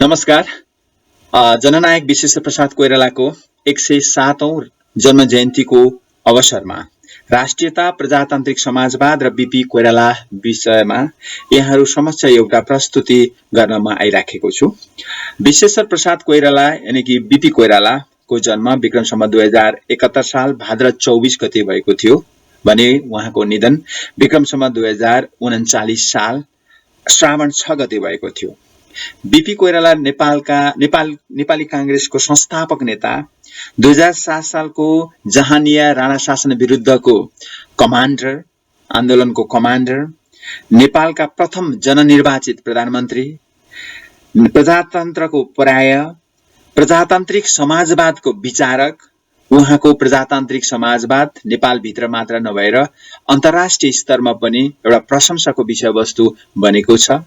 नमस्कार। जननायक विश्वेश्वर प्रसाद कोइरालाको 107औं जन्म जयन्तीको अवसरमा राष्ट्रियता, प्रजातान्त्रिक समाजवाद र बीपी कोइराला विषयमा यहाँहरू समक्ष एउटा प्रस्तुति गर्न म आइराखेको छु। विश्वेश्वर प्रसाद कोइराला यानी कि बीपी कोइरालाको जन्म विक्रम सम्वत 2071 साल भाद्र 24 गते भएको थियो भने उहाँको निधन विक्रम सम्वत 2039 साल श्रावण 6 गते भएको थियो। बीपी कोइराला नेपाली कांग्रेसको संस्थापक नेता, 2007 सालको जहानिया राणा शासन विरुद्धको कमान्डर, आन्दोलनको कमान्डर, नेपालका प्रथम जननिर्वाचित प्रधानमन्त्री, प्रजातन्त्रको पर्याय, प्रजातान्त्रिक समाजवादको विचारक। उहाँको प्रजातान्त्रिक समाजवाद नेपालभित्र मात्र नभएर अन्तर्राष्ट्रिय स्तरमा पनि एउटा प्रशंसाको विषयवस्तु बनेको छ।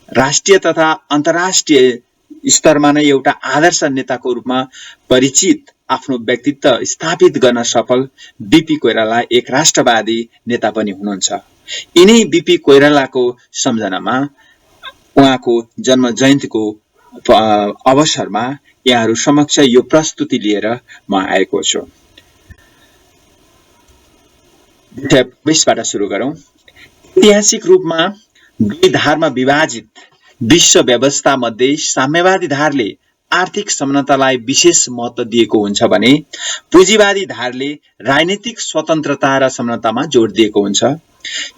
राष्ट्रिय तथा अन्तर्राष्ट्रिय स्तरमा नै एउटा आदर्श नेताको रूपमा परिचित, आफ्नो व्यक्तित्व स्थापित गर्न सफल बीपी कोइराला एक राष्ट्रवादी नेता पनि हुनुहुन्छ। यिनै बीपी कोइरालाको सम्झनामा उहाँको जन्म जयन्तीको अवसरमा यहाँहरू समक्ष यो प्रस्तुति लिएर म आएको छु। विषयबाट सुरु गरौं। ऐतिहासिक रूपमा दुई धारमा विभाजित विश्व व्यवस्था मध्ये साम्यवादी धारले आर्थिक समानतालाई विशेष महत्व दिएको हुन्छ भने पुँजीवादी धारले राजनीतिक स्वतन्त्रता र समानतामा जोड दिएको हुन्छ।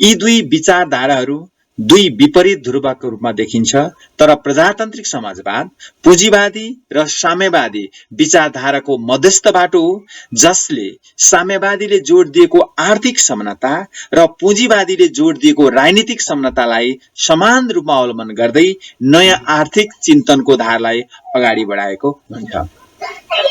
यी दुई विचारधाराहरू दुई विपरीत ध्रुवको रूपमा देखिन्छ, तर प्रजातान्त्रिक समाजवाद पुँजीवादी र साम्यवादी विचारधाराको मध्यस्थ बाटो हो, जसले साम्यवादीले जोड दिएको आर्थिक समानता र पुँजीवादीले जोड दिएको राजनीतिक समानतालाई समान रूपमा अवलम्बन गर्दै नयाँ आर्थिक चिन्तनको धारलाई अगाडि बढाएको हुन्छ।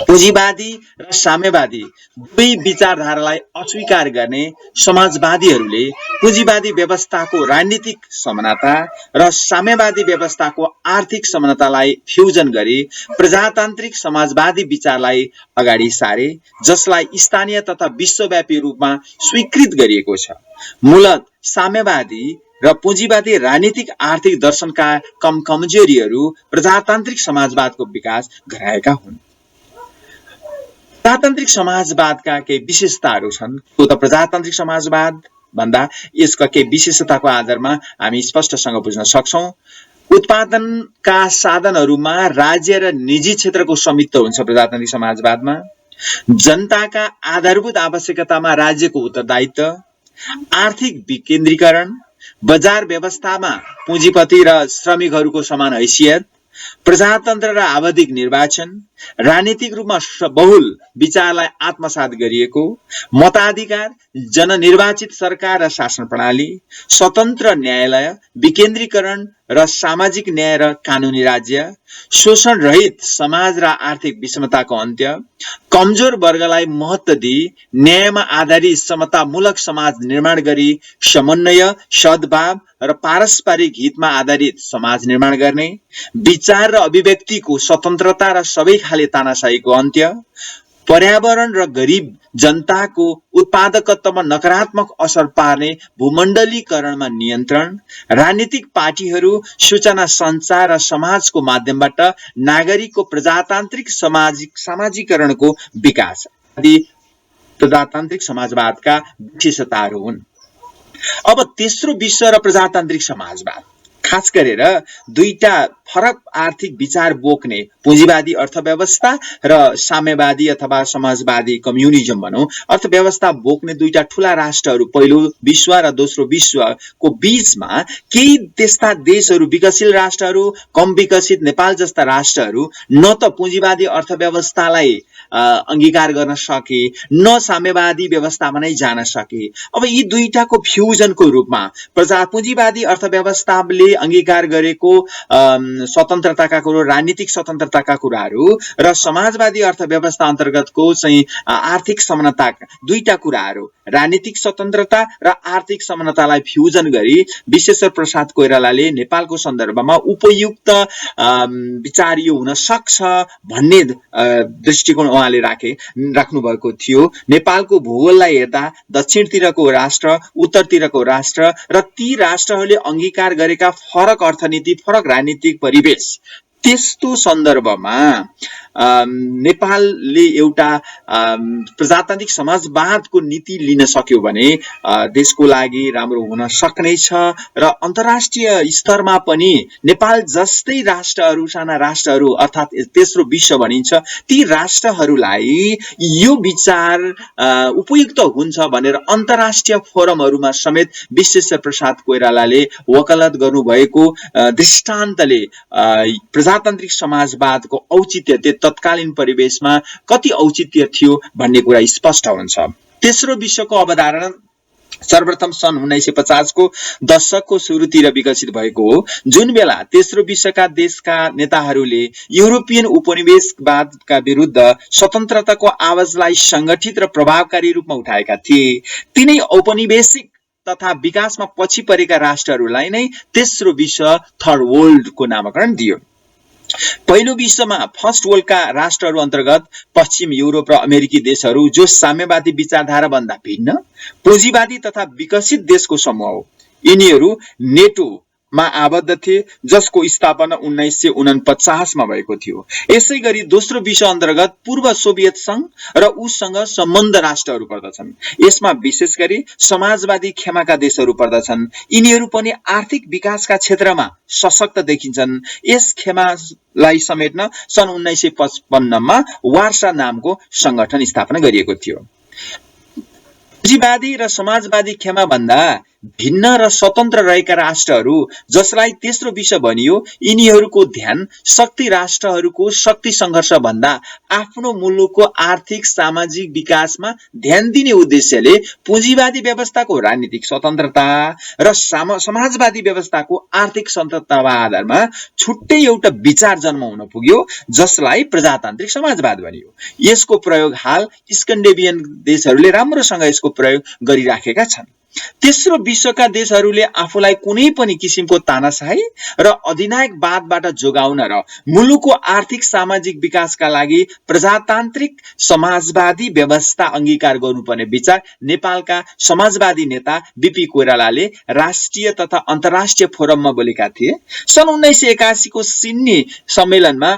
पुँजीवादी र साम्यवादी दुवै विचारधारालाई अस्वीकार गर्ने समाजवादीहरूले पुँजीवादी व्यवस्थाको राजनीतिक समानता र साम्यवादी व्यवस्थाको आर्थिक समानतालाई फ्युजन गरी प्रजातान्त्रिक समाजवादी विचारलाई अगाडि सारे, जसलाई स्थानीय तथा विश्वव्यापी रूपमा स्वीकृत गरिएको छ। मूलत साम्यवादी र पुँजीवादी राजनीतिक आर्थिक दर्शनका कमजोरीहरू प्रजातान्त्रिक समाजवादको विकास गराएका हुन्। प्रजातान्त्रिक समाजवादका केही विशेषताहरू छन्। त्यो त प्रजातान्त्रिक समाजवाद भन्दा यसका केही विशेषताको आधारमा हामी स्पष्टसँग बुझ्न सक्छौं। उत्पादनका साधनहरूमा राज्य र निजी क्षेत्रको स्वामित्व हुन्छ प्रजातान्त्रिक समाजवादमा। जनताका आधारभूत आवश्यकतामा राज्यको उत्तरदायित्व, आर्थिक विकेन्द्रीकरण, बजार व्यवस्थामा पुँजीपति र श्रमिकहरूको समान हैसियत, प्रजातन्त्र र आवधिक निर्वाचन, राजनीतिक रूपमा बहुल विचारलाई आत्मसात गरिएको, मताधिकार, जननिर्वाचित सरकार र शासन प्रणाली, स्वतन्त्र न्यायालय, विकेन्द्रीकरण र सामाजिक न्याय र कानूनी राज्य, शोषण रहित समाज र आर्थिक विषमताको अन्त्य, कमजोर वर्गलाई महत्व दिई न्यायमा आधारित समतामूलक समाज निर्माण गरी समन्वय, सद्भाव र पारस्परिक हितमा आधारित समाज निर्माण गर्ने, विचार र अभिव्यक्तिको स्वतन्त्रता र सबै खाले तानाशाहीको अन्त्य, पर्यावरण र गरिब जनताको उत्पादकत्वमा नकारात्मक असर पार्ने भूमण्डलीकरणमा नियन्त्रण, राजनीतिक पार्टीहरू सूचना सञ्चार र समाजको माध्यमबाट नागरिकको प्रजातान्त्रिक सामाजिकरणको विकास आदि प्रजातान्त्रिक समाजवादका विशेषताहरू हुन्। अब तेस्रो विश्व र प्रजातान्त्रिक समाजवाद, खास गरेर दुईटा फरक आर्थिक विचार बोक्ने पुँजीवादी अर्थव्यवस्था र साम्यवादी अथवा समाजवादी कम्युनिजम भनौं अर्थव्यवस्था बोक्ने दुईटा ठूला राष्ट्रहरू, पहिलो विश्व र दोस्रो विश्वको बीचमा केही त्यस्ता देशहरू, विकसशील राष्ट्रहरू, कम विकसित नेपाल जस्ता राष्ट्रहरू न त पुँजीवादी अर्थव्यवस्थालाई अंगीकार गर्न सके, न साम्यवादी व्यवस्थामा नै जान सके। अब यी दुईटाको फ्युजनको रूपमा पुँजीवादी अर्थव्यवस्थाले अंगीकार गरेको स्वतन्त्रताका कुरा, राजनीतिक स्वतन्त्रताका कुराहरू र समाजवादी अर्थव्यवस्था अन्तर्गतको चाहिँ आर्थिक समानता, दुईटा कुराहरू राजनीतिक स्वतन्त्रता र आर्थिक समानतालाई फ्युजन गरी विश्वेश्वर प्रसाद कोइरालाले नेपालको सन्दर्भमा उपयुक्त विचार यो हुन सक्छ भन्ने दृष्टिकोण उहाँले राख्नु भएको थियो। नेपालको भूगोललाई हेर्दा दक्षिणतिरको राष्ट्र, उत्तरतिरको राष्ट्र र ती राष्ट्रहरूले अंगीकार गरेका फरक अर्थनीति, फरक राजनीतिक परिवेश, त्यस्तो सन्दर्भमा नेपालले एउटा प्रजातान्त्रिक समाजवादको नीति लिन सक्यो भने देशको लागि राम्रो हुन सक्नेछ र अन्तर्राष्ट्रिय स्तरमा पनि नेपाल जस्तै राष्ट्रहरू, साना राष्ट्रहरू अर्थात् तेस्रो विश्व भनिन्छ, ती राष्ट्रहरूलाई यो विचार उपयुक्त हुन्छ भनेर अन्तर्राष्ट्रिय फोरमहरूमा समेत विश्वेश्वर प्रसाद कोइरालाले वकालत गर्नुभएको दृष्टान्तले प्रजातान्त्रिक समाजवादको औचित्य तत्कालीन परिवेशमा कति औचित्य थियो भन्ने कुरा स्पष्ट हुन्छ। तेस्रो विश्वको अवधारणा सर्वप्रथम सन् 1950 को दशकको सुरुतिर विकसित भएको हो, जुन बेला तेस्रो विश्वका देशका नेताहरूले युरोपियन उपनिवेशवादका विरुद्ध स्वतन्त्रताको आवाजलाई संगठित र प्रभावकारी रूपमा उठाएका थिए। तिनै औपनिवेशिक तथा विकासमा पछि परेका राष्ट्रहरूलाई नै तेस्रो विश्व, थर्ड वर्ल्डको नामकरण दियो। पहिलो विश्वमा फर्स्ट वर्ल्डका राष्ट्रहरू अन्तर्गत पश्चिम युरोप र अमेरिकी देशहरू, जो साम्यवादी विचारधारा भन्दा भिन्न पुँजीवादी तथा विकसित देशको समूह हो, यिनीहरू नेटोमा आबद्ध थिए, जसको स्थापना 1949 मा भएको थियो। यसै गरी दोस्रो विश्व अन्तर्गत पूर्व सोभियत संघ र उससँग सम्बद्ध राष्ट्रहरू पर्दछन्। यसमा विशेष गरी समाजवादी खेमाका देशहरू पर्दछन्। यिनीहरू पनि आर्थिक विकासका क्षेत्रमा सशक्त देखिन्छन्। यस खेमालाई समेट्न सन् 1955 मा वार्सा नामको संगठन स्थापना गरिएको थियो। पुँजीवादी र समाजवादी खेमा भन्दा भिन्न र स्वतन्त्र रहेका राष्ट्रहरू, जसलाई तेस्रो विश्व भनियो, यिनीहरूको ध्यान शक्ति राष्ट्रहरूको शक्ति सङ्घर्ष भन्दा आफ्नो मुलुकको आर्थिक सामाजिक विकासमा ध्यान दिने उद्देश्यले पुँजीवादी व्यवस्थाको राजनीतिक स्वतन्त्रता र समाजवादी व्यवस्थाको आर्थिक स्वतन्त्रताका आधारमा छुट्टै एउटा विचार जन्माउन पुग्यो, जसलाई प्रजातान्त्रिक समाजवाद भनियो। यसको प्रयोग हाल स्कैन्डिनेभियन देशहरूले राम्रोसँग यसको प्रयोग गरिराखेका छन्। तेस्रो विश्वका देशहरूले आफूलाई कुनै पनि किसिमको तानाशाही र अधिनायकवादबाट जोगाउन र मुलुकको आर्थिक सामाजिक विकासका लागि प्रजातान्त्रिक समाजवादी व्यवस्था अंगीकार गर्नुपर्ने विचार नेपालका समाजवादी नेता बीपी कोइरालाले राष्ट्रिय तथा अन्तर्राष्ट्रिय फोरममा बोलेका थिए। सन् 1981 को सिडनी सम्मेलनमा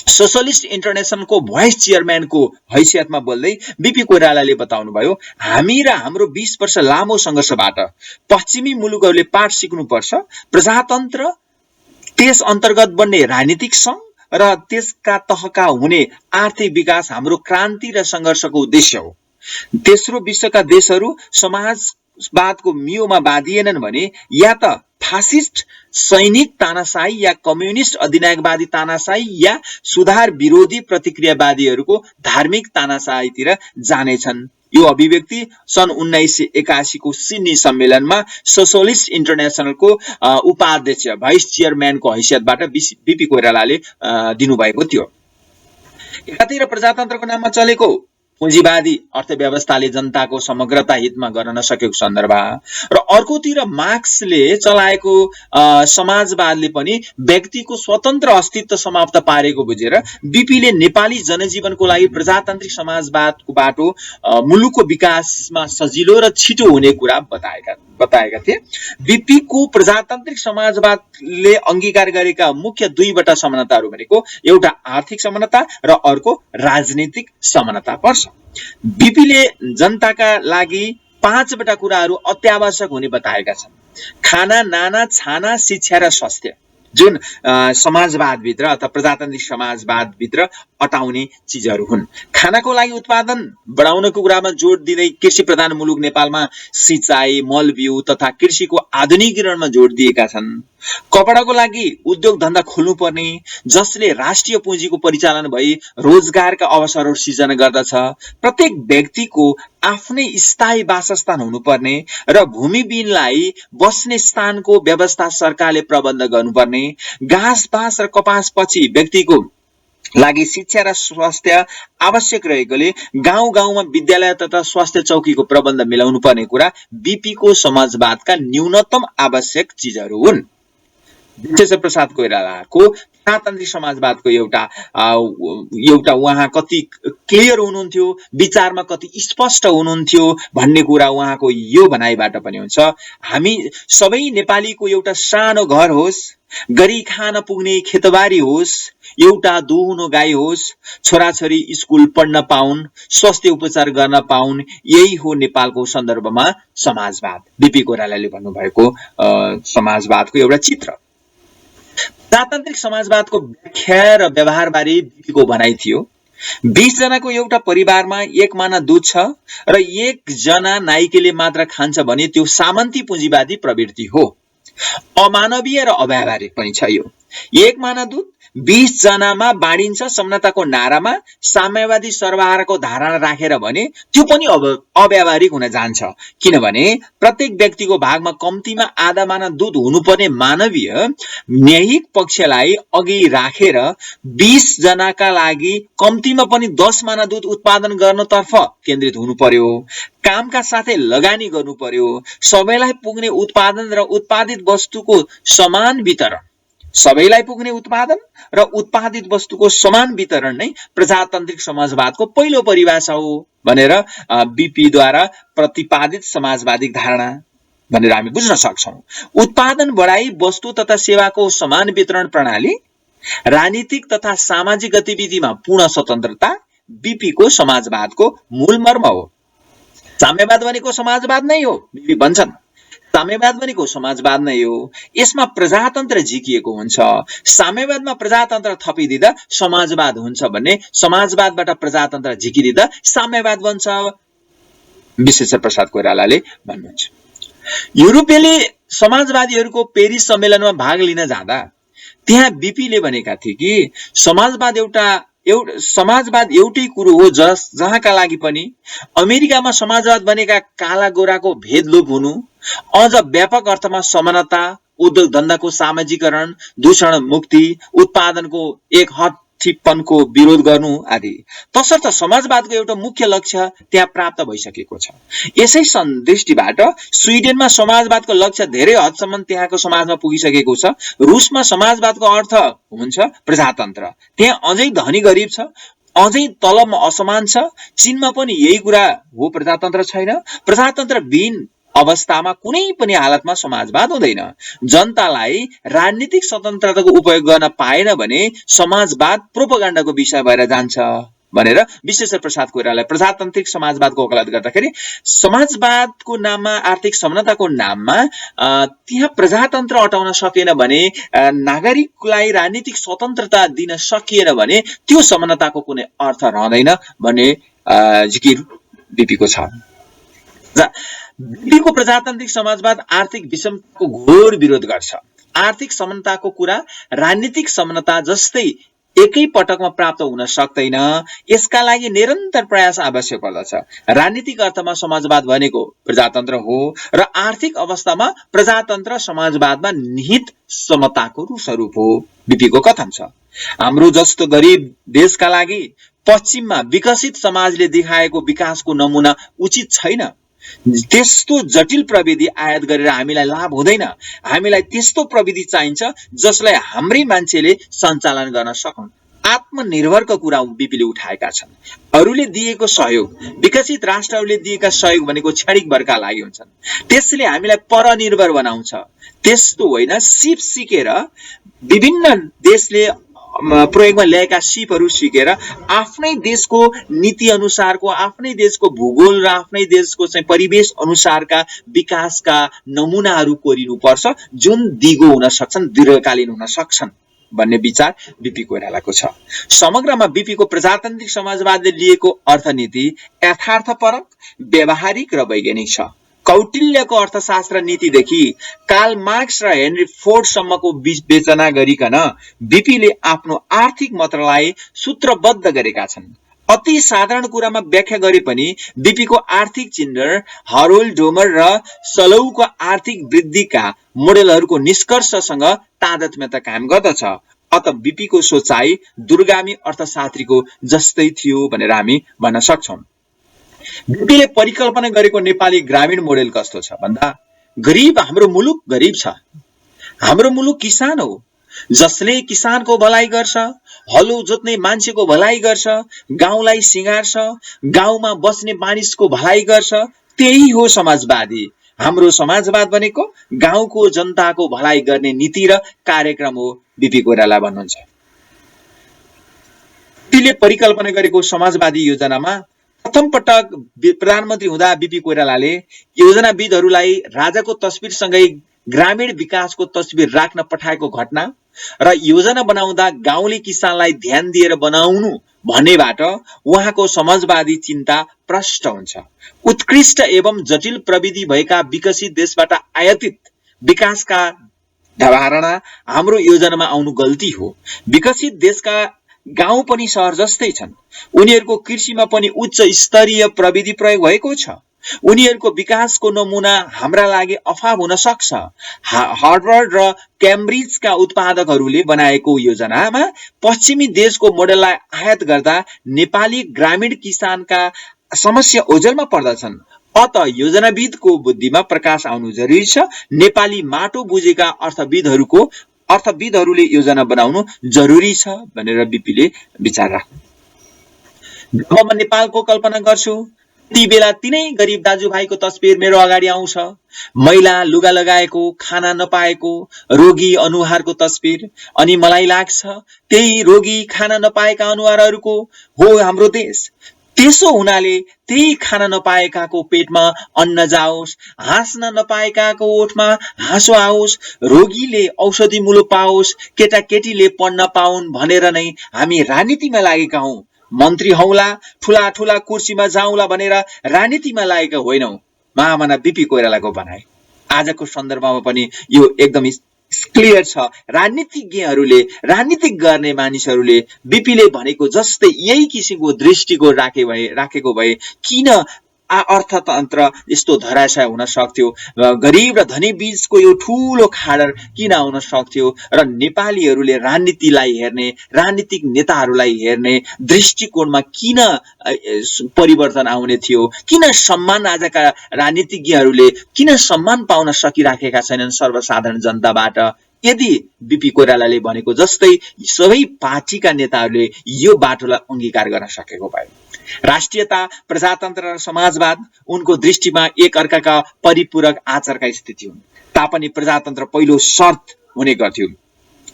सोशलिस्ट इन्टरनेसनलको भाइस चेयरम्यानको हैसियतमा बोल्दै बीपी कोइरालाले बताउनुभयो, हामी र हाम्रो 20 वर्ष लामो संघर्षबाट पश्चिमी मुलुकहरूले पाठ सिक्नुपर्छ। प्रजातन्त्र, त्यस अन्तर्गत बन्ने राजनीतिक संघ र त्यसका तहका हुने आर्थिक विकास हाम्रो क्रान्ति र संघर्षको उद्देश्य हो। तेस्रो विश्वका देशहरू समाजवादको मियोमा बाँधिएनन् भने या त फासिस्ट सैनिक तानाशाही या कम्युनिस्ट अधिनायकवादी तानाशाही या सुधार विरोधी प्रतिक्रियावादीहरूको धार्मिक तानाशाहीतिर जानेछन्। यो अभिव्यक्ति सन् 1981 को सिडनी सम्मेलनमा सोशलिस्ट इन्टरनेसनलको उपाध्यक्ष भाइस चेयरम्यानको हैसियतबाट बीपी कोइरालाले दिनुभएको थियो। एकातिर प्रजातन्त्रको नाममा चलेको पुँजीवादी अर्थव्यवस्थाले जनताको समग्रता हितमा गर्न नसकेको सन्दर्भ र अर्कोतिर मार्क्सले चलाएको समाजवादले पनि व्यक्तिको स्वतन्त्र अस्तित्व समाप्त पारेको बुझेर बीपीले नेपाली जनजीवनको लागि प्रजातान्त्रिक समाजवादको बाटो मुलुकको विकासमा सजिलो र छिटो हुने कुरा बताएका थिए। बीपीको प्रजातान्त्रिक समाजवादले अंगीकार गरेका मुख्य दुईवटा समानताहरू भनेको एउटा आर्थिक समानता र अर्को राजनीतिक समानता पर्छ। बीपीले जनताका लागि 5वटा कुराहरू अत्यावश्यक हुने बताएका छन्। खाना, नाना, छाना, शिक्षा र स्वास्थ्य, जुन समाजवादभित्र अथवा प्रजातान्त्रिक समाजवादभित्र अटाउने चिजहरू हुन्। खानाको लागि उत्पादन बढाउनको कुरामा जोड दिँदै कृषि प्रधान मुलुक नेपालमा सिंचाई, मलबिउ तथा कृषिको आधुनिकीकरणमा जोड दिएका छन्। कपडाको लागि उद्योग धन्दा खोल्नुपर्ने, जसले राष्ट्रिय पुँजीको परिचालन भई रोजगारका अवसरहरू सिर्जना गर्दछ। प्रत्येक व्यक्तिको आफ्नै स्थायी वासस्थान हुनुपर्ने र भूमिविहीनलाई बस्ने स्थानको व्यवस्था सरकारले प्रबन्ध गर्नुपर्ने। घाँस, बाँस र कपास पछि व्यक्तिको लागि शिक्षा र स्वास्थ्य आवश्यक रहेकोले गाउँ गाउँमा विद्यालय तथा स्वास्थ्य चौकीको प्रबन्ध मिलाउनु पर्ने कुरा बीपीको समाजवादका न्यूनतम आवश्यक चिजहरू हुन्। विश्वेश्वर प्रसाद कोइरालाको प्रजातान्त्रिक समाजवादको एउटा उहाँ कति क्लियर हुनुहुन्थ्यो, विचारमा कति स्पष्ट हुनुहुन्थ्यो भन्ने कुरा उहाँको यो भनाइबाट पनि हुन्छ। हामी सबै नेपालीको एउटा सानो घर होस्, गरी खान पुग्ने खेतबारी होस्, एउटा दुहुनो गाई होस्, छोराछोरी स्कुल पढ्न पाउन्, स्वास्थ्य उपचार गर्न पाउन्, यही हो नेपालको सन्दर्भमा समाजवाद। बीपी कोइरालाले भन्नुभएको समाजवादको एउटा चित्र। प्रजातान्त्रिक समाजवादको व्याख्या र व्यवहारबारे बीपीको भनाइ थियो। 20 जनाको एउटा परिवारमा एक माना दुध छ र एक जना नाइकेले मात्र खान्छ भने त्यो सामन्ती पुँजीवादी प्रवृत्ति हो। अमानवीय र अव्यावहारिक पनि छ यो। एक माना दुध 20 जनामा बाँडिन्छ समानताको नारामा साम्यवादी सर्वहाराको धारणा राखेर भने त्यो पनि अव्यावहारिक हुन जान्छ। किनभने प्रत्येक व्यक्तिको भागमा कम्तीमा आधा माना दुध हुनुपर्ने मानवीय न्यायिक पक्षलाई अघि राखेर 20 जनाका लागि कम्तीमा पनि 10 माना दुध उत्पादन गर्नतर्फ केन्द्रित हुनु पर्यो। कामका साथै लगानी गर्नु पर्यो। सबैलाई पुग्ने उत्पादन र उत्पादित वस्तुको समान वितरण, सबैलाई पुग्ने उत्पादन र उत्पादित वस्तुको समान वितरण नै प्रजातान्त्रिक समाजवादको पहिलो परिभाषा हो भनेर बीपीद्वारा प्रतिपादित समाजवादी धारणा भनेर हामी बुझ्न सक्छौं। उत्पादन बढाई वस्तु तथा सेवाको समान वितरण प्रणाली, राजनीतिक तथा सामाजिक गतिविधिमा पूर्ण स्वतन्त्रता बीपीको समाजवादको मूल मर्म हो। साम्यवाद भनेको समाजवाद नै हो, बीपी भन्छन्। साम्यवाद भनेको समाजवाद नै हो। यसमा प्रजातन्त्र झिकिएको हुन्छ। साम्यवादमा प्रजातन्त्र थपिदिँदा समाजवाद हुन्छ भन्ने, समाजवादबाट प्रजातन्त्र झिकिदिँदा साम्यवाद बन्छ, विश्वेश्वर प्रसाद कोइरालाले भन्नुहुन्छ। युरोपेली समाजवादीहरूको पेरिस सम्मेलनमा भाग लिन जाँदा त्यहाँ बीपीले भनेका थिए कि समाजवाद एउटै कुरो हो जहाँका लागि पनि अमेरिकामा समाजवाद भनेका काला गोराको भेदलोप हुनु, अझ व्यापक अर्थमा समानता, उद्योग धन्दाको सामाजिकरण, दूषण मुक्ति, उत्पादनको एक हठीपनको विरोध गर्नु आदि। तसर्थ समाजवादको एउटा मुख्य लक्ष्य त्यहाँ प्राप्त भइसकेको छ। यसै दृष्टिबाट स्विडेनमा समाजवादको लक्ष्य धेरै हदसम्म त्यहाँको समाजमा पुगिसकेको छ। रुसमा समाजवादको अर्थ हुन्छ प्रजातन्त्र। त्यहाँ अझै धनी गरिब छ, अझै तलबमा असमान छ। चीनमा पनि यही कुरा हो, प्रजातन्त्र छैन। प्रजातन्त्र बिन अवस्थामा कुनै पनि हालतमा समाजवाद हुँदैन। जनतालाई राजनीतिक स्वतन्त्रताको उपयोग गर्न पाएन भने समाजवाद प्रोपगण्डाको विषय भएर जान्छ भनेर विश्वेश्वर प्रसाद कोइरालाले प्रजातान्त्रिक समाजवादको वकालत गर्दाखेरि समाजवादको नाममा, आर्थिक समानताको नाममा त्यहाँ प्रजातन्त्र अटाउन सकेन भने, नागरिकलाई राजनीतिक स्वतन्त्रता दिन सकिएन भने त्यो समानताको कुनै अर्थ रहँदैन भन्ने जिकिर बीपीको छ। बीपीको प्रजातान्त्रिक समाजवाद आर्थिक विषमताको घोर विरोध गर्छ। आर्थिक समानताको कुरा राजनीतिक समानता जस्तै एकै पटकमा प्राप्त हुन सक्दैन। यसका लागि निरन्तर प्रयास आवश्यक पर्दछ। राजनीतिक अर्थमा समाजवाद भनेको प्रजातन्त्र हो र आर्थिक अवस्थामा प्रजातन्त्र समाजवादमा निहित समताको स्वरूप हो, बीपीको कथन छ। हाम्रो जस्तो गरिब देशका लागि पश्चिममा विकसित समाजले देखाएको विकासको नमुना उचित छैन। त्यस्तो जटिल प्रविधि आयात गरेर हामीलाई लाभ हुँदैन। हामीलाई त्यस्तो प्रविधि चाहिन्छ जसलाई हाम्रै मान्छेले सञ्चालन गर्न सकुन्। आत्मनिर्भरको कुरा बीपीले उठाएका छन्। अरूले दिएको सहयोग, विकसित राष्ट्रहरूले दिएका सहयोग भनेको क्षणिक वर्गका लागि हुन्छन्। त्यसले हामीलाई परनिर्भर बनाउँछ। त्यस्तो होइन, सिप सिकेर विभिन्न देशले प्रयोगमा ल्याएका सिपहरू सिकेर आफ्नै देशको नीति अनुसारको, आफ्नै देशको भूगोल र आफ्नै देशको चाहिँ परिवेश अनुसारका विकासका नमुनाहरू कोरिनुपर्छ जुन दिगो हुन सक्छन्, दीर्घकालीन हुन सक्छन् भन्ने विचार बीपी कोइरालाको छ। समग्रमा बीपीको प्रजातान्त्रिक समाजवादले लिएको अर्थनीति यथार्थपरक, व्यावहारिक र वैज्ञानिक छ। कौटिल्यको अर्थशास्त्र नीतिदेखि कार्ल मार्क्स र हेनरी फोर्डसम्मको विवेचना गरिकन बीपीले आफ्नो आर्थिक मतलाई सूत्रबद्ध गरेका छन्। अति साधारण कुरामा व्याख्या गरे पनि बीपीको आर्थिक चिन्ह हरोल्ड डोमर र सलौको आर्थिक वृद्धिका मोडेलहरूको निष्कर्षसँग तादात्म्यता कायम गर्दछ। अत बीपीको सोचाइ दूरगामी अर्थशास्त्रीको जस्तै थियो भनेर हामी भन्न सक्छौं। बीपीले परिकल्पना गरेको नेपाली ग्रामीण मोडेल कस्तो छ भन्दा, हाम्रो मुलुक गरिब छ, हाम्रो मुलुक किसान हो, जसले किसानको भलाइ गर्छ, हलो जोत्ने मान्छेको भलाइ गर्छ, गाउँलाई सिँगार्छ, गाउँमा बस्ने मानिसको भलाइ गर्छ, त्यही हो समाजवादी। हाम्रो समाजवाद भनेको गाउँको जनताको भलाइ गर्ने नीति र कार्यक्रम हो, बीपी कोइराला भन्नुहुन्छ। बीपीले परिकल्पना गरेको समाजवादी योजनामा प्रथम पटक प्रधानमन्त्री हुँदा बीपी कोइरालाले योजनाविदहरूलाई राजाको तस्बिरसँगै ग्रामीण विकासको तस्बिर राख्न पठाएको घटना र योजना बनाउँदा गाउँले किसानलाई ध्यान दिएर बनाउनु भन्नेबाट उहाँको समाजवादी चिन्ता प्रष्ट हुन्छ। उत्कृष्ट एवं जटिल प्रविधि भएका विकसित देशबाट आयातित विकासका धारणा हाम्रो योजनामा आउनु गल्ती हो। विकसित देशका गाउँ पनि सहर जस्तै छन्। उनीहरूको कृषिमा पनि उच्च स्तरीय प्रविधि प्रयोग भएको छ। उनीहरूको विकासको नमुना हाम्रा लागि अफाव हुन सक्छ। हार्वर्ड र क्याम्ब्रिजका उत्पादकहरूले बनाएको योजनामा पश्चिमी देशको मोडेललाई आयात गर्दा नेपाली ग्रामीण किसानका समस्या ओझेलमा पर्दछन्। अत योजनाविदको बुद्धिमा प्रकाश आउनु जरुरी छ। नेपाली माटो बुझेका अर्थविदहरूले योजना बनाउनु जरुरी छ भनेर बीपीले विचार राख्नु। जब म नेपालको कल्पना गर्छु, ती बेला तिनै गरिब दाजुभाइको तस्बिर मेरो अगाडि आउँछ। मैला लुगा लगाएको, खाना नपाएको, रोगी अनुहारको तस्बिर। अनि मलाई लाग्छ त्यही रोगी खाना नपाएका अनुहारहरूको हो हाम्रो देश। त्यसो हुनाले त्यही खाना नपाएकाको पेटमा अन्न जाओस्, हाँस्न नपाएकाको ओठमा हाँसो आओस्, रोगीले औषधि मूल्य पाओस्, केटाकेटीले पढ्न पाउन् भनेर नै हामी राजनीतिमा लागेका हौं। मन्त्री हौला, ठूला ठूला कुर्सीमा जाउँला भनेर राजनीतिमा लागेका होइनौ। महामना बीपी कोइरालाको भनाइ। आजको सन्दर्भमा पनि यो एकदमै क्लियर छ। राजनीतिज्ञहरूले, राजनीति गर्ने मानिसहरूले बीपीले भनेको जस्तै यही किसिमको दृष्टिकोण राखेको भए किन अर्थतन्त्र यस्तो धराशय हुन सक्थ्यो, गरिब र धनी बीचको यो ठूलो खाडल किन आउन सक्थ्यो र नेपालीहरूले राजनीतिलाई हेर्ने, राजनीतिक नेताहरूलाई हेर्ने दृष्टिकोणमा किन परिवर्तन आउने थियो, किन सम्मान आजका राजनीतिज्ञहरूले किन सम्मान पाउन सकिराखेका छैनन् सर्वसाधारण जनताबाट। यदि बीपी कोइरालाले भनेको जस्तै सबै पार्टीका नेताहरूले यो बाटोलाई अंगीकार गर्न सकेको भए, राष्ट्रियता, प्रजातन्त्र र समाजवाद उनको दृष्टिमा एक अर्काका परिपूरक आचारका स्थिति हुन्। तापनि प्रजातन्त्र पहिलो शर्त हुने गर्थ्यो,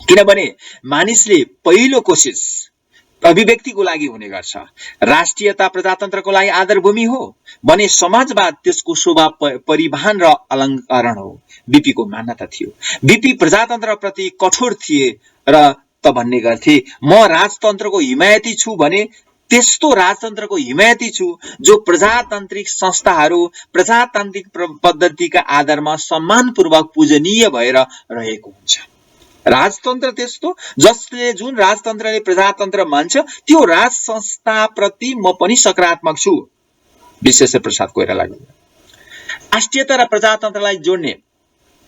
किनभने मानिसले पहिलो कोसिस अभिव्यक्तिको लागि हुने गर्छ। राष्ट्रियता प्रजातन्त्रको लागि आधारभूमि हो भने समाजवाद त्यसको शोभा परिवहन र अलङ्करण हो, बीपी को मान्यता थियो। बीपी प्रजातन्त्र प्रति कठोर थिए र त भन्ने गर्थे, म राजतन्त्रको हिमायती छु भने त्यस्तो राजतन्त्रको हिमायती छु जो प्रजातान्त्रिक संस्थाहरू प्रजातान्त्रिक पद्धतिका आधारमा सम्मानपूर्वक पूजनीय भएर रहेको हुन्छ। राजतन्त्र त्यस्तो जसले जुन राजतन्त्रले प्रजातन्त्र मान्छ त्यो राज संस्था प्रति म पनि सकारात्मक छु। विश्वेश्वर प्रसाद कोइरालाको राष्ट्रियता र प्रजातन्त्रलाई जोड्ने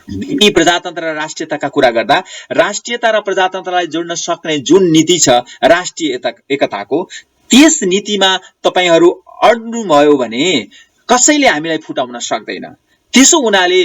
बीपी प्रजातन्त्र र राष्ट्रियताका कुरा गर्दा राष्ट्रियता र प्रजातन्त्रलाई जोड्न सक्ने जुन नीति छ राष्ट्रिय एकताको, त्यस नीतिमा तपाईहरू अड्नुभयो भने कसैले हामीलाई फुटाउन सक्दैन। त्यसो हुनाले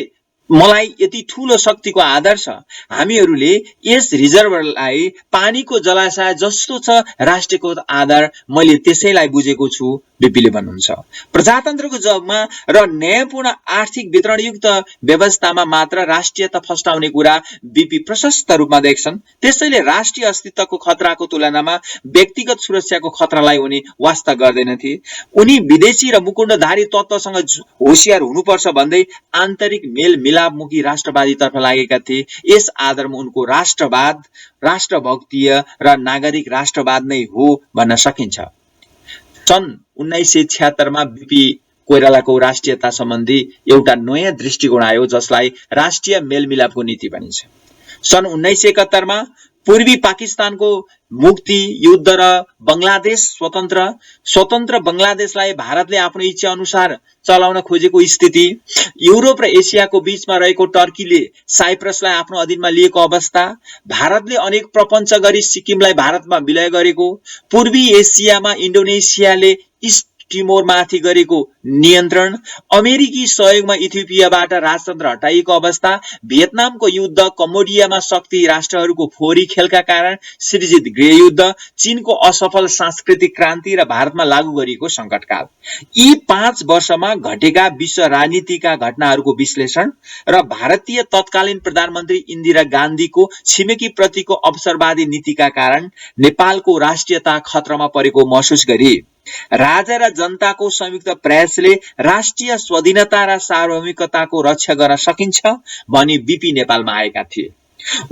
मलाई यति ठूलो शक्तिको आधार छ। हामीहरूले यस रिजर्भरलाई पानीको जलाशय जस्तो छ राष्ट्रको आधार, मैले त्यसैलाई बुझेको छु बीपीले भन्नुहुन्छ। प्रजातन्त्रको जगमा र न्यायपूर्ण आर्थिक वितरणयुक्त व्यवस्थामा मात्र राष्ट्रियता फस्टाउने कुरा बीपी प्रशस्त रूपमा देख्छन्। त्यसैले राष्ट्रिय अस्तित्वको खतराको तुलनामा व्यक्तिगत सुरक्षाको खतरालाई उनी वास्ता गर्दैनथे। उनी विदेशी र मुकुण्डधारी तत्त्वसँग होशियार हुनुपर्छ भन्दै आन्तरिक मेलमिलापमुखी राष्ट्रवादीतर्फ लागेका थिए। यस आधारमा उनको राष्ट्रवाद राष्ट्रभक्तीय र नागरिक राष्ट्रवाद नै हो भन्न सकिन्छ। सन् 1976 मा बीपी कोइरालाको राष्ट्रियता सम्बन्धी एउटा नयाँ दृष्टिकोण आयो जसलाई राष्ट्रिय मेलमिलापको नीति भनिन्छ। सन् 1971 मा पूर्वी पाकिस्तानको मुक्ति युद्ध र बंगलादेश स्वतन्त्र बंगलादेशलाई भारतले आफ्नो इच्छा अनुसार चलाउन खोजेको स्थिति, युरोप र एसियाको बीचमा रहेको टर्कीले साइप्रसलाई आफ्नो अधीनमा लिएको अवस्था, भारतले अनेक प्रपञ्च गरी सिक्किमलाई भारतमा विलय गरेको, पूर्वी एसियामा इन्डोनेसियाले इस्ट टिमोरमाथि गरेको नियन्त्रण, अमेरिकी सहयोगमा इथियोपियाबाट राजतन्त्र हटाइएको अवस्था, भियतनामको युद्ध, कम्बोडियामा शक्ति राष्ट्रहरूको फोहोरी खेलका कारण सृजित गृहयुद्ध, चीनको असफल सांस्कृतिक क्रान्ति र भारतमा लागू गरिएको संकटकाल। यी 5 वर्षमा घटेका विश्व राजनीतिका घटनाहरूको विश्लेषण र भारतीय तत्कालीन प्रधानमन्त्री इन्दिरा गान्धीको छिमेकी प्रतिको अवसरवादी नीतिका कारण नेपालको राष्ट्रियता खतरामा परेको महसुस गरी राजा र जनताको संयुक्त प्रयासले राष्ट्रिय स्वाधीनता र सार्वभौमिकताको रक्षा गर्न सकिन्छ भनी बीपी नेपालमा आएका थिए।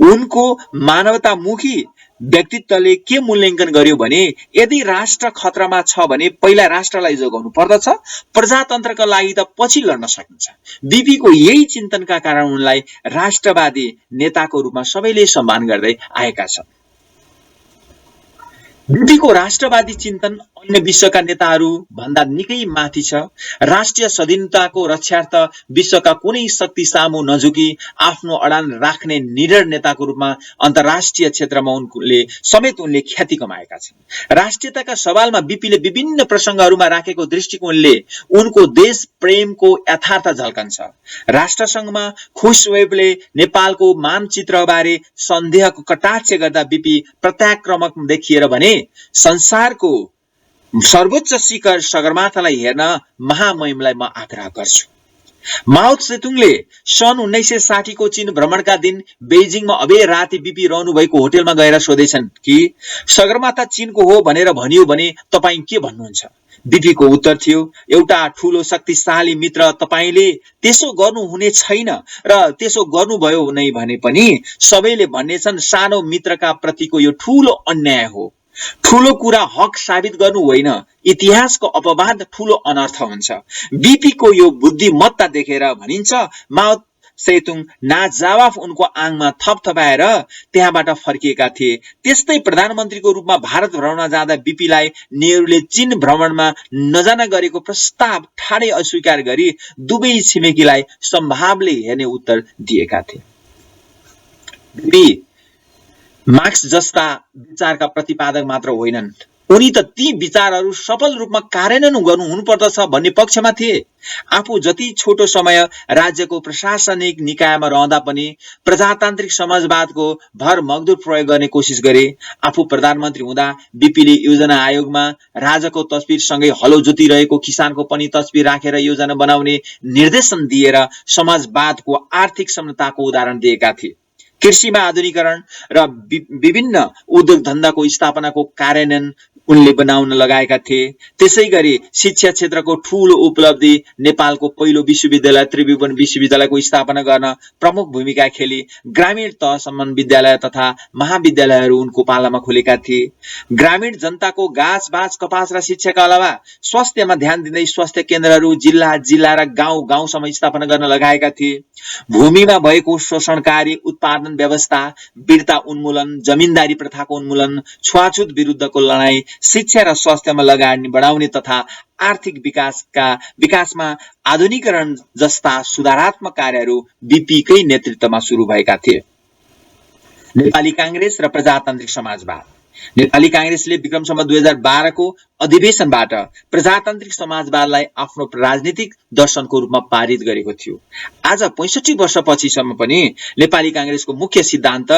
उनको मानवतामुखी व्यक्तित्वले के मूल्याङ्कन गर्यो भने यदि राष्ट्र खतरामा छ भने पहिला राष्ट्रलाई जोगाउनु पर्दछ, प्रजातन्त्रका लागि त पछि लड्न सकिन्छ। बीपीको यही चिन्तनका कारण उनलाई राष्ट्रवादी नेताको रूपमा सबैले सम्मान गर्दै आएका छन्। बीपीको राष्ट्रवादी चिन्तन अन्य विश्वका नेताहरू भन्दा निकै माथि छ। राष्ट्रिय स्वाधीनताको रक्षार्थ विश्वका कुनै शक्ति सामु नझुकी आफ्नो अडान राख्ने निडर नेताको रूपमा अन्तर्राष्ट्रिय क्षेत्रमा उनले ख्याति कमाएका छन्। राष्ट्रियताका सवालमा बीपीले विभिन्न प्रसंगहरूमा राखेको दृष्टिकोणले उनको देश प्रेमको यथार्थ झल्कन्छ। राष्ट्रसंघमा खुशवेबले नेपालको मानचित्रबारे सन्देहको कटाक्ष गर्दा बीपी प्रत्याक्रमक देखिएर भने संसारको सर्वोच्च शिखर सगरमाथालाई हेर्न महामहिमलाई म आग्रह गर्छु। माओ त्से-तुङले सन् 1960 को चीन भ्रमणका दिन बेजिङमा अबेर राति बीपी रहनु भएको होटेलमा गएर सोधेछन् कि सगरमाथा चीनको हो भनेर भनियो भने तपाई के भन्नुहुन्छ? बीपीको उत्तर थियो, एउटा ठूलो शक्तिशाली मित्र तपाईले त्यसो गर्नु हुने छैन र त्यसो गर्नुभयो नै भने पनि सबैले भन्नेछन् सानो मित्रका प्रतिको यो ठूलो अन्याय हो। ठूलो कुरा हक साबित गर्नु होइन, इतिहासको अपवाद ठूलो अनर्थ हुन्छ। बीपीको यो बुद्धिमत्ता देखेर भनिन्छ माओ त्से-तुङ नाजवाफ उनको आङमा थपथपाएर त्यहाँबाट फर्किएका थिए। त्यस्तै प्रधानमन्त्रीको रूपमा भारत भ्रमणमा जाँदा बीपीलाई नेहरूले चीन भ्रमणमा नजान गरेको प्रस्ताव ठाडै अस्वीकार गरी दुवै छिमेकीलाई सम्भावले हेर्ने उत्तर दिएका थिए। बीपी मार्क्स जस्ता विचारका प्रतिपादक मात्र होइनन्, उनी त ती विचारहरू सफल रूपमा कार्यान्वयन गर्नु हुनुपर्दछ भन्ने पक्षमा थिए। आफू जति छोटो समय राज्यको प्रशासनिक निकायमा रहँदा पनि प्रजातान्त्रिक समाजवादको भर मगदुर प्रयोग गर्ने कोसिस गरे। आफू प्रधानमन्त्री हुँदा बीपीले योजना आयोगमा राजाको तस्बिरसँगै हलो जोतिरहेको किसानको पनि तस्बिर राखेर योजना बनाउने निर्देशन दिएर समाजवादको आर्थिक समताको उदाहरण दिएका थिए। कृषिमा आधुनिकीकरण र विभिन्न उद्योग धन्दाको स्थापनाको कार्यान्वयन उनले बनाउन लगाएका थिए। त्यसैगरी शिक्षा क्षेत्रको ठूलो उपलब्धि नेपालको पहिलो विश्वविद्यालय त्रिभुवन विश्वविद्यालयको स्थापना गर्न प्रमुख भूमिका खेली। ग्रामीण तहसम्म विद्यालय तथा महाविद्यालयहरू उनको पालामा खोलेका थिए। ग्रामीण जनताको गाछ बाँच कपास र शिक्षाका अलावा स्वास्थ्यमा ध्यान दिँदै स्वास्थ्य केन्द्रहरू जिल्ला र गाउँसम्म स्थापना गर्न लगाएका थिए। भूमिमा भएको शोषणकारी उत्पादन व्यवस्था, वीरता उन्मूलन, जमिनदारी प्रथाको उन्मूलन, छुवाछुत विरुद्धको लडाईँ, शिक्षा र स्वास्थ्यमा लगानी बढाउने तथा आर्थिक विकासमा आधुनिकीकरण जस्ता सुधारात्मक कार्यहरू बीपीकै नेतृत्वमा सुरु भएका थिए। नेपाली कांग्रेस र प्रजातान्त्रिक समाजवाद। नेपाली कांग्रेसले विक्रमसम्म 2012 को अधिवेशनबाट प्रजातान्त्रिक समाजवादलाई आफ्नो राजनीतिक दर्शनको रूपमा पारित गरेको थियो। आज 65 वर्षपछिसम्म पनि नेपाली कांग्रेसको मुख्य सिद्धान्त,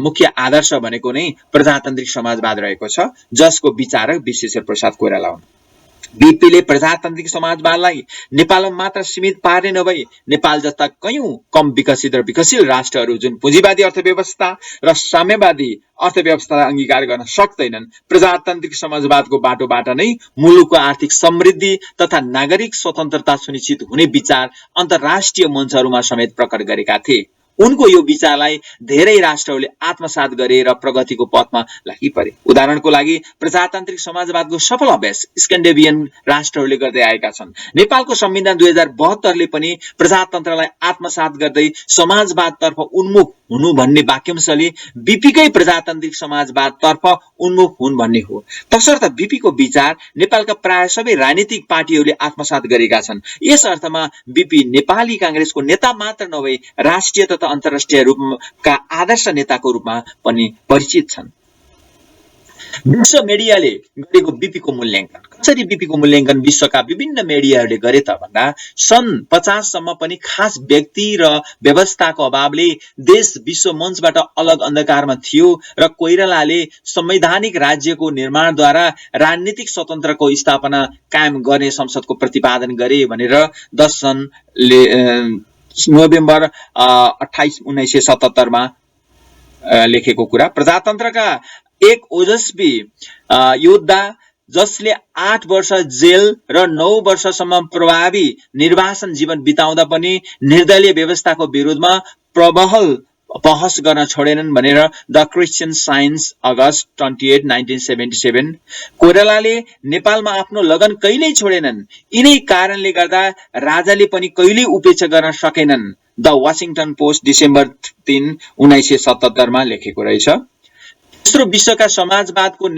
मुख्य आदर्श भनेको नै प्रजातान्त्रिक समाजवाद रहेको छ, जसको विचारक विश्वेश्वर प्रसाद कोइराला हुन्। बीपीले प्रजातान्त्रिक समाजवादलाई नेपालमा मात्र सीमित पार्ने नभई नेपाल जस्ता कयौं कम विकसित र विकसशील राष्ट्रहरू जुन पुँजीवादी अर्थव्यवस्था र साम्यवादी अर्थव्यवस्थालाई अंगीकार गर्न सक्दैनन्, प्रजातान्त्रिक समाजवादको बाटोबाट नै मुलुकको आर्थिक समृद्धि तथा नागरिक स्वतन्त्रता सुनिश्चित हुने विचार अन्तर्राष्ट्रिय मञ्चहरूमा समेत प्रकट गरेका थिए। उनको यो विचारलाई धेरै राष्ट्रहरूले आत्मसात गरे र प्रगतिको पथमा लागि परे। उदाहरणको लागि प्रजातान्त्रिक समाजवादको सफल अभ्यास स्क्यान्डिनेभियन राष्ट्रहरूले गर्दै आएका छन्। नेपालको संविधान 2072 ले पनि प्रजातन्त्रलाई आत्मसात गर्दै समाजवादतर्फ उन्मुख हुनु भन्ने वाक्यांशले बीपीकै प्रजातान्त्रिक समाजवादतर्फ उन्मुख हुन् भन्ने हो। तसर्थ बीपीको विचार नेपालका प्राय सबै राजनीतिक पार्टीहरूले आत्मसात गरेका छन्। यस अर्थमा बीपी नेपाली कांग्रेसको नेता मात्र नभई राष्ट्रिय तथा अन्तर्राष्ट्रिय रूपका आदर्श नेताको रूपमा पनि परिचित छन्। विश्व मिडियाले गरेको बीपीको मूल्याङ्कन, कसरी बीपीको मूल्याङ्कन विश्वका विभिन्न मिडियाहरूले गरे त भन्दा सन् 50 सम्म पनि खास व्यक्ति र व्यवस्थाको अभावले देश विश्व मञ्चबाट अलग अन्धकारमा थियो र कोइरालाले संवैधानिक राज्यको निर्माणद्वारा राजनीतिक स्वतन्त्रको स्थापना कायम गर्ने संसदको प्रतिपादन गरे भनेर 10 नोभेम्बर 28 1977 मा लेखेको कुरा। प्रजातन्त्रका एक ओजस्वी योद्धा जसले 8 वर्ष जेल र 9 वर्षसम्म प्रभावी निर्वासन जीवन बिताउँदा पनि निर्दलीय व्यवस्थाको विरुद्धमा प्रबल बहस गर्न छोडेनन् भनेर द क्रिस्चियन साइन्स अगस्ट 28 1977। कोइरालाले नेपालमा आफ्नो लगन कहिल्यै छोडेनन्, यिनै कारणले गर्दा राजाले पनि कहिल्यै उपेक्षा गर्न सकेनन्, द वाशिङटन पोस्ट डिसेम्बर 3 1977 मा लेखेको रहेछ। तेस्रो विश्वका समाजवादको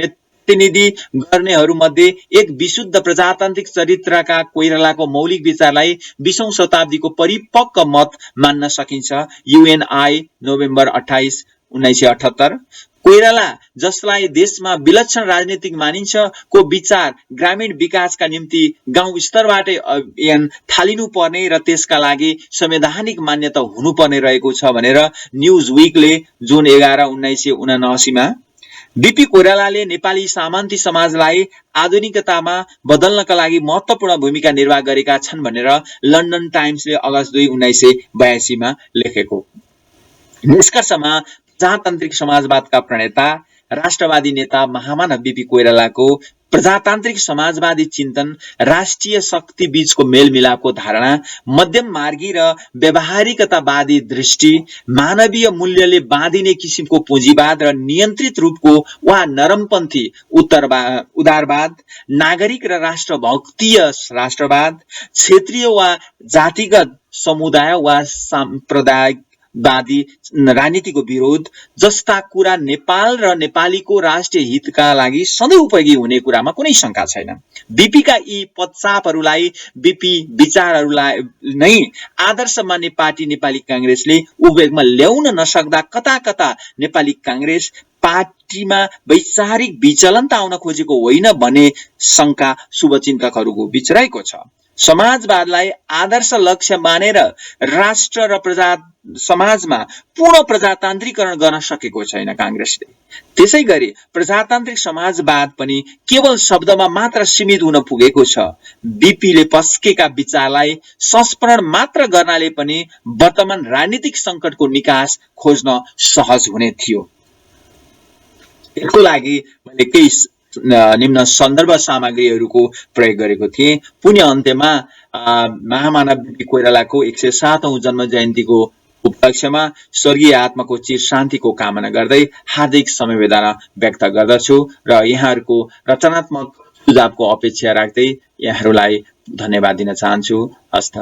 प्रतिनिधि गर्नेहरूमध्ये एक विशुद्ध प्रजातान्त्रिक चरित्रका कोइरालाको मौलिक विचारलाई 20औं शताब्दीको परिपक्व मत मान्न सकिन्छ। UNI November 28 1978। कोइराला जसलाई देशमा विलक्षण राजनीतिक मानिन्छ को विचार ग्रामीण विकासका निम्ति गाउँ स्तरबाटै अभियान थालिनु पर्ने र त्यसका लागि संवैधानिक मान्यता हुनुपर्ने रहेको छ भनेर न्यूज वीकले जुन 11 1979 मा। बीपी कोइरालाले नेपाली सामन्ती समाजलाई आधुनिकतामा बदल्नका लागि महत्त्वपूर्ण भूमिका निर्वाह गरेका छन् भनेर लन्डन टाइम्सले अगस्त 2 1982 मा लेखेको। निष्कर्षमा प्रजातान्त्रिक समाजवादका प्रणेता राष्ट्रवादी नेता महामानव बीपी कोइरालाको प्रजातान्त्रिक समाजवादी चिन्तन राष्ट्रिय शक्ति बीचको मेलमिलापको धारणा, मध्यम मार्गी र व्यावहारिकतावादी दृष्टि, मानवीय मूल्यले बाँधिने किसिमको पुँजीवाद र नियन्त्रित रूपको वा नरमपन्थी उदारवाद, नागरिक र राष्ट्रभक्तीय राष्ट्रवाद, क्षेत्रीय वा जातिगत समुदाय वा साम्प्रदायिक वादी राजनीतिको विरोध जस्ता कुरा नेपाल र नेपालीको राष्ट्रिय हितका लागि सधैँ उपयोगी हुने कुरामा कुनै शंका छैन। बीपीका यी पदचापहरूलाई, बीपी विचारहरूलाई नै आदर्श मान्ने पार्टी नेपाली कांग्रेसले उपयोगमा ल्याउन नसक्दा कता कता नेपाली कांग्रेस पार्टीमा वैचारिक विचलनता आउन खोजेको होइन भन्ने शंका शुभचिन्तकहरूको बीच रहेको छ। समाजवादलाई आदर्श लक्ष्य मानेर राष्ट्र र समाजमा पूर्ण प्रजातान्त्रिकरण गर्न सकेको छैन कांग्रेसले। त्यसैगरी प्रजातान्त्रिक समाजवाद पनि केवल शब्दमा मात्र सीमित हुन पुगेको छ। बीपीले पस्केका विचारलाई संस्मरण मात्र गर्नाले पनि वर्तमान राजनीतिक संकटको निकास खोज्न सहज हुने थियो। यसको लागि मैले केही निम्न सन्दर्भ सामग्रीहरूको प्रयोग गरेको थिएँ। पुण्य अन्त्यमा महामानव बीपी कोइरालाको 107औं जन्म जयन्तीको उपलक्ष्यमा स्वर्गीय आत्माको चिर शान्तिको कामना गर्दै हार्दिक समवेदना व्यक्त गर्दछु र यहाँहरूको रचनात्मक सुझावको अपेक्षा राख्दै यहाँहरूलाई धन्यवाद दिन चाहन्छु। हस्त।